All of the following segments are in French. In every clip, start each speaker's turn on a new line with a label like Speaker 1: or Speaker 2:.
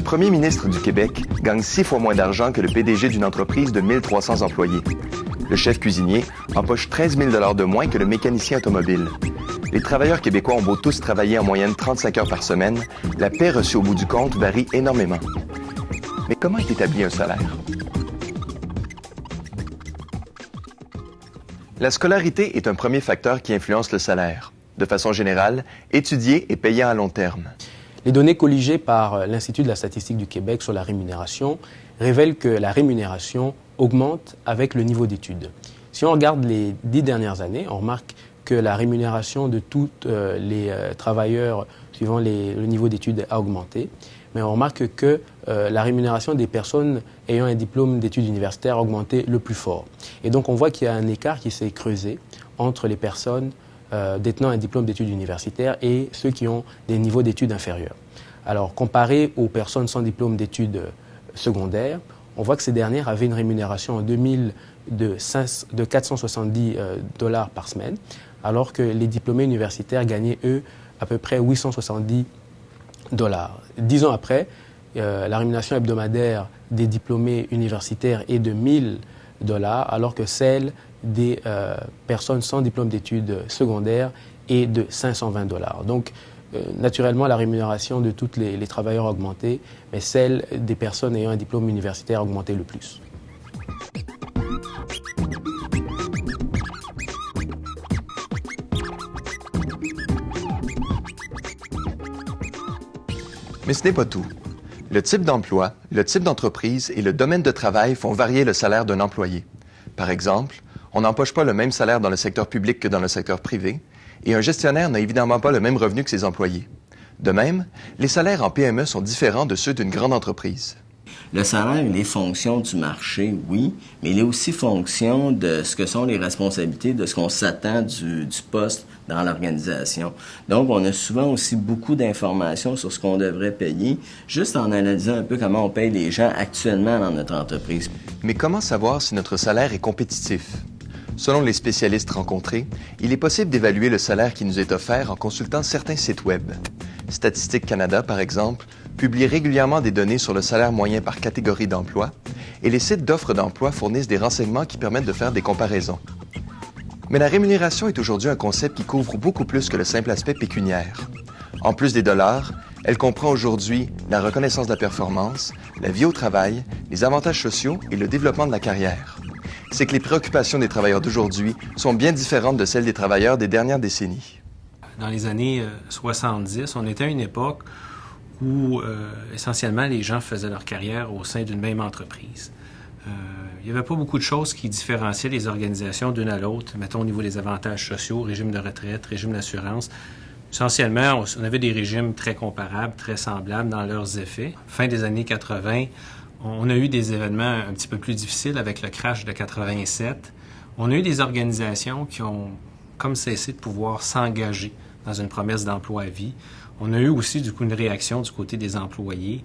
Speaker 1: premier ministre du Québec gagne 6 fois moins d'argent que le PDG d'une entreprise de 1300 employés. Le chef cuisinier empoche 13 000 $ de moins que le mécanicien automobile. Les travailleurs québécois ont beau tous travailler en moyenne 35 heures par semaine, la paie reçue au bout du compte varie énormément. Mais comment est établi un salaire? La scolarité est un premier facteur qui influence le salaire. De façon générale, étudier est payant à long terme.
Speaker 2: Les données colligées par l'Institut de la statistique du Québec sur la rémunération révèlent que la rémunération augmente avec le niveau d'études. Si on regarde les 10 dernières années, on remarque que la rémunération de tous les travailleurs suivant le niveau d'études a augmenté. Mais on remarque que la rémunération des personnes ayant un diplôme d'études universitaires a augmenté le plus fort. Et donc on voit qu'il y a un écart qui s'est creusé entre les personnes détenant un diplôme d'études universitaires et ceux qui ont des niveaux d'études inférieurs. Alors comparé aux personnes sans diplôme d'études secondaires, on voit que ces dernières avaient une rémunération en 2000 de 470 $ par semaine, alors que les diplômés universitaires gagnaient, eux, à peu près 870 $. 10 ans après, la rémunération hebdomadaire des diplômés universitaires est de 1000 $, alors que celle des personnes sans diplôme d'études secondaires est de 520 $. Donc, naturellement, la rémunération de tous les travailleurs a augmenté, mais celle des personnes ayant un diplôme universitaire a augmenté le plus.
Speaker 1: Mais ce n'est pas tout. Le type d'emploi, le type d'entreprise et le domaine de travail font varier le salaire d'un employé. Par exemple, on n'empoche pas le même salaire dans le secteur public que dans le secteur privé, et un gestionnaire n'a évidemment pas le même revenu que ses employés. De même, les salaires en PME sont différents de ceux d'une grande entreprise.
Speaker 3: Le salaire, il est fonction du marché, oui, mais il est aussi fonction de ce que sont les responsabilités, de ce qu'on s'attend du poste dans l'organisation. Donc, on a souvent aussi beaucoup d'informations sur ce qu'on devrait payer, juste en analysant un peu comment on paye les gens actuellement dans notre entreprise.
Speaker 1: Mais comment savoir si notre salaire est compétitif? Selon les spécialistes rencontrés, il est possible d'évaluer le salaire qui nous est offert en consultant certains sites web. Statistique Canada, par exemple, publie régulièrement des données sur le salaire moyen par catégorie d'emploi, et les sites d'offres d'emploi fournissent des renseignements qui permettent de faire des comparaisons. Mais la rémunération est aujourd'hui un concept qui couvre beaucoup plus que le simple aspect pécuniaire. En plus des dollars, elle comprend aujourd'hui la reconnaissance de la performance, la vie au travail, les avantages sociaux et le développement de la carrière. C'est que les préoccupations des travailleurs d'aujourd'hui sont bien différentes de celles des travailleurs des dernières décennies.
Speaker 4: Dans les années 70, on était à une époque où essentiellement les gens faisaient leur carrière au sein d'une même entreprise. Il n'y avait pas beaucoup de choses qui différenciaient les organisations d'une à l'autre, mettons au niveau des avantages sociaux, régime de retraite, régime d'assurance. Essentiellement, on avait des régimes très comparables, très semblables dans leurs effets. Fin des années 80, on a eu des événements un petit peu plus difficiles avec le crash de 87. On a eu des organisations qui ont comme cessé de pouvoir s'engager dans une promesse d'emploi à vie. On a eu aussi du coup une réaction du côté des employés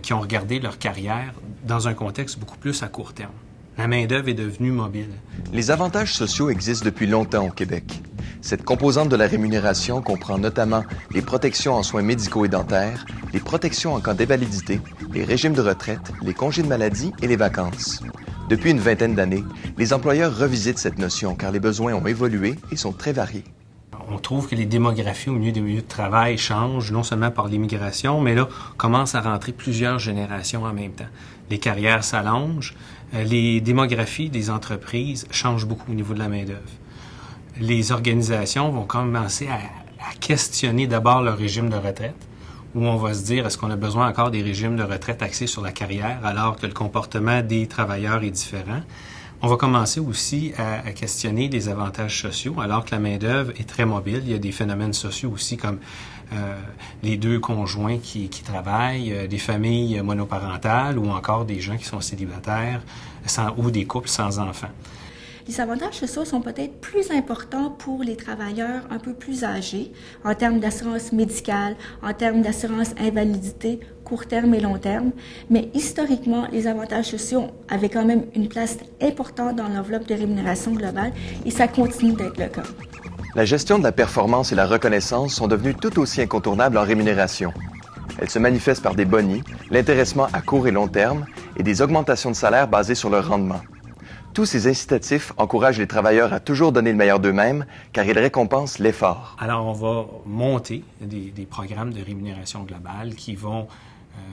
Speaker 4: qui ont regardé leur carrière dans un contexte beaucoup plus à court terme. La main-d'œuvre est devenue mobile.
Speaker 1: Les avantages sociaux existent depuis longtemps au Québec. Cette composante de la rémunération comprend notamment les protections en soins médicaux et dentaires, les protections en cas d'invalidité, les régimes de retraite, les congés de maladie et les vacances. Depuis une vingtaine d'années, les employeurs revisitent cette notion car les besoins ont évolué et sont très variés.
Speaker 4: On trouve que les démographies au milieu des milieux de travail changent, non seulement par l'immigration, mais là, commencent à rentrer plusieurs générations en même temps. Les carrières s'allongent, les démographies des entreprises changent beaucoup au niveau de la main-d'œuvre. Les organisations vont commencer à questionner d'abord leur régime de retraite, où on va se dire, est-ce qu'on a besoin encore des régimes de retraite axés sur la carrière, alors que le comportement des travailleurs est différent? On va commencer aussi à questionner les avantages sociaux, alors que la main-d'œuvre est très mobile. Il y a des phénomènes sociaux aussi comme les deux conjoints qui travaillent, des familles monoparentales ou encore des gens qui sont célibataires ou des couples sans enfants.
Speaker 5: Les avantages sociaux sont peut-être plus importants pour les travailleurs un peu plus âgés en termes d'assurance médicale, en termes d'assurance invalidité, court terme et long terme. Mais historiquement, les avantages sociaux avaient quand même une place importante dans l'enveloppe de rémunération globale et ça continue d'être le cas.
Speaker 1: La gestion de la performance et la reconnaissance sont devenues tout aussi incontournables en rémunération. Elle se manifeste par des bonis, l'intéressement à court et long terme et des augmentations de salaire basées sur leur rendement. Tous ces incitatifs encouragent les travailleurs à toujours donner le meilleur d'eux-mêmes car ils récompensent l'effort.
Speaker 4: Alors, on va monter des programmes de rémunération globale qui vont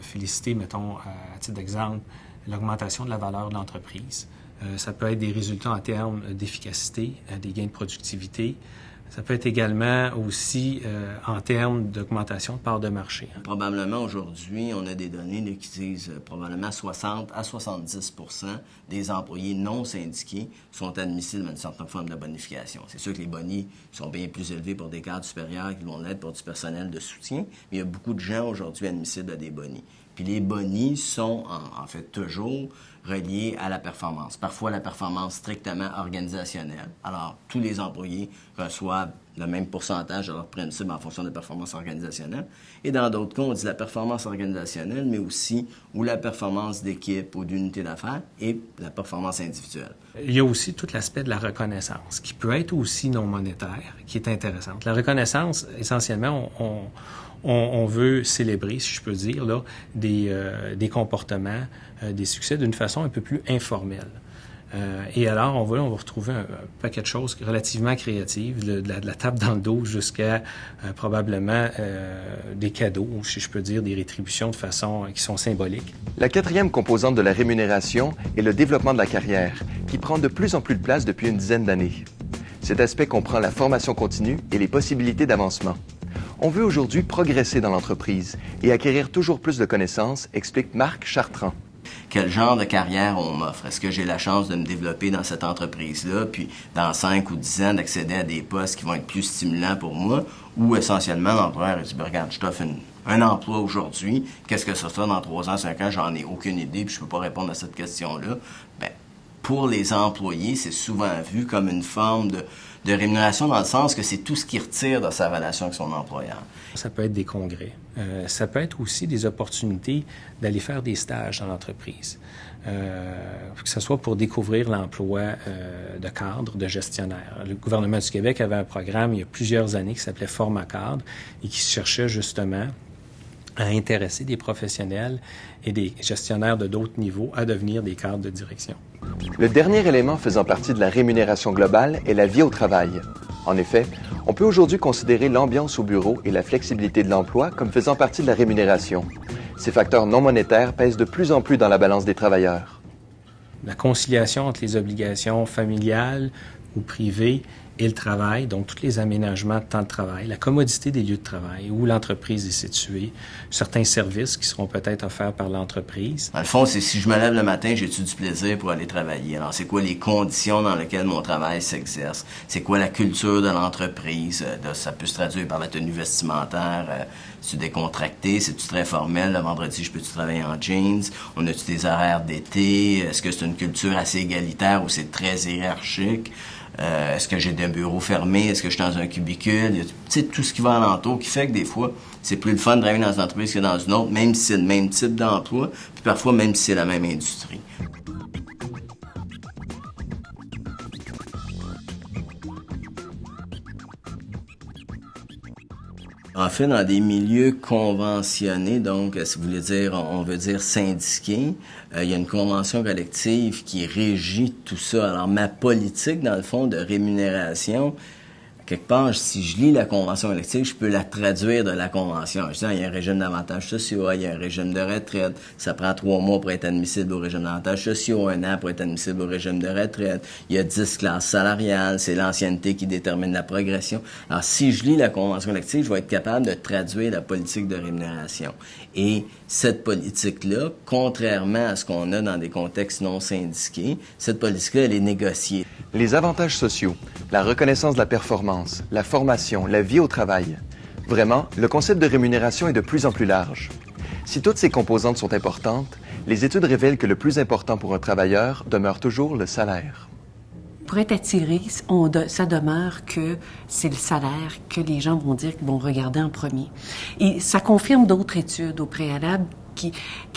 Speaker 4: féliciter, mettons, à titre d'exemple, l'augmentation de la valeur de l'entreprise. Ça peut être des résultats en termes d'efficacité, des gains de productivité. Ça peut être également aussi en termes d'augmentation de part de marché.
Speaker 3: Probablement aujourd'hui, on a des données là, qui disent probablement 60 à 70 % des employés non syndiqués sont admissibles à une certaine forme de bonification. C'est sûr que les bonis sont bien plus élevés pour des cadres supérieurs qu'ils vont l'être pour du personnel de soutien, mais il y a beaucoup de gens aujourd'hui admissibles à des bonis. Puis les bonis sont en fait toujours reliés à la performance. Parfois la performance strictement organisationnelle. Alors, tous les employés reçoivent le même pourcentage de leur principe en fonction de la performance organisationnelle. Et dans d'autres cas, on dit la performance organisationnelle, mais aussi ou la performance d'équipe ou d'unité d'affaires et la performance individuelle.
Speaker 4: Il y a aussi tout l'aspect de la reconnaissance, qui peut être aussi non monétaire, qui est intéressante. La reconnaissance, essentiellement, on veut célébrer, si je peux dire, là, des comportements, des succès d'une façon un peu plus informelle. Et alors, on va retrouver un paquet de choses relativement créatives, de la tape dans le dos jusqu'à probablement des cadeaux, ou si je peux dire, des rétributions de façon qui sont symboliques.
Speaker 1: La quatrième composante de la rémunération est le développement de la carrière, qui prend de plus en plus de place depuis une dizaine d'années. Cet aspect comprend la formation continue et les possibilités d'avancement. On veut aujourd'hui progresser dans l'entreprise et acquérir toujours plus de connaissances, explique Marc Chartrand.
Speaker 3: Quel genre de carrière on m'offre? Est-ce que j'ai la chance de me développer dans cette entreprise-là, puis dans 5 ou 10 ans d'accéder à des postes qui vont être plus stimulants pour moi, ou essentiellement l'employeur dit, regarde, je t'offre un emploi aujourd'hui, qu'est-ce que ça sera dans 3 ans, 5 ans, j'en ai aucune idée, puis je peux pas répondre à cette question-là. Bien, pour les employés, c'est souvent vu comme une forme de rémunération dans le sens que c'est tout ce qu'il retire de sa relation avec son employeur.
Speaker 4: Ça peut être des congrès. Ça peut être aussi des opportunités d'aller faire des stages dans l'entreprise. Que ce soit pour découvrir l'emploi de cadre, de gestionnaire. Le gouvernement du Québec avait un programme il y a plusieurs années qui s'appelait Format cadre et qui cherchait justement à intéresser des professionnels et des gestionnaires de d'autres niveaux à devenir des cadres de direction.
Speaker 1: Le dernier élément faisant partie de la rémunération globale est la vie au travail. En effet, on peut aujourd'hui considérer l'ambiance au bureau et la flexibilité de l'emploi comme faisant partie de la rémunération. Ces facteurs non monétaires pèsent de plus en plus dans la balance des travailleurs.
Speaker 4: La conciliation entre les obligations familiales ou privées et le travail, donc tous les aménagements de temps de travail, la commodité des lieux de travail, où l'entreprise est située, certains services qui seront peut-être offerts par l'entreprise.
Speaker 3: Dans le fond, c'est si je me lève le matin, j'ai-tu du plaisir pour aller travailler? Alors, c'est quoi les conditions dans lesquelles mon travail s'exerce? C'est quoi la culture de l'entreprise? Ça peut se traduire par la tenue vestimentaire. C'est-tu décontracté? C'est-tu très formel? Le vendredi, je peux-tu travailler en jeans? On a-tu des horaires d'été? Est-ce que c'est une culture assez égalitaire ou c'est très hiérarchique? Est-ce que j'ai des bureaux fermés? Est-ce que je suis dans un cubicule? Tu sais, tout ce qui va alentour qui fait que des fois, c'est plus le fun de travailler dans une entreprise que dans une autre, même si c'est le même type d'emploi, puis parfois même si c'est la même industrie. En fait, dans des milieux conventionnés, donc, si vous voulez dire, on veut dire syndiqués, il y a une convention collective qui régit tout ça. Alors, ma politique, dans le fond, de rémunération, quelque part, si je lis la convention collective, je peux la traduire de la convention. Je dis, il y a un régime d'avantages sociaux, il y a un régime de retraite, ça prend 3 mois pour être admissible au régime d'avantages sociaux, 1 an pour être admissible au régime de retraite, il y a 10 classes salariales, c'est l'ancienneté qui détermine la progression. Alors, si je lis la convention collective, je vais être capable de traduire la politique de rémunération. Et cette politique-là, contrairement à ce qu'on a dans des contextes non syndiqués, cette politique-là, elle est négociée.
Speaker 1: Les avantages sociaux, la reconnaissance de la performance, la formation, la vie au travail. Vraiment, le concept de rémunération est de plus en plus large. Si toutes ces composantes sont importantes, les études révèlent que le plus important pour un travailleur demeure toujours le salaire.
Speaker 6: Pour être attiré, ça demeure que c'est le salaire que les gens vont dire qu'ils vont regarder en premier. Et ça confirme d'autres études au préalable qui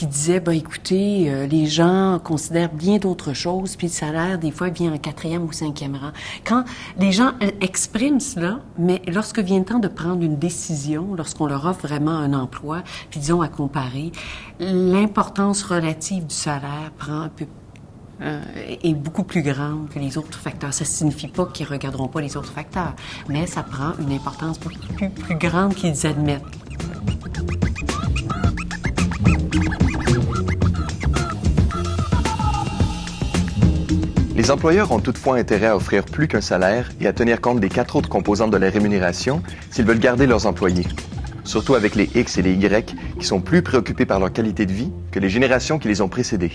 Speaker 6: disait, ben écoutez, les gens considèrent bien d'autres choses, puis le salaire, des fois, vient en 4e ou 5e rang. Quand les gens expriment cela, mais lorsque vient le temps de prendre une décision, lorsqu'on leur offre vraiment un emploi, puis disons à comparer, l'importance relative du salaire prend un peu est beaucoup plus grande que les autres facteurs. Ça signifie pas qu'ils regarderont pas les autres facteurs, mais ça prend une importance beaucoup plus grande qu'ils admettent.
Speaker 1: Les employeurs ont toutefois intérêt à offrir plus qu'un salaire et à tenir compte des 4 autres composantes de la rémunération s'ils veulent garder leurs employés. Surtout avec les X et les Y qui sont plus préoccupés par leur qualité de vie que les générations qui les ont précédés.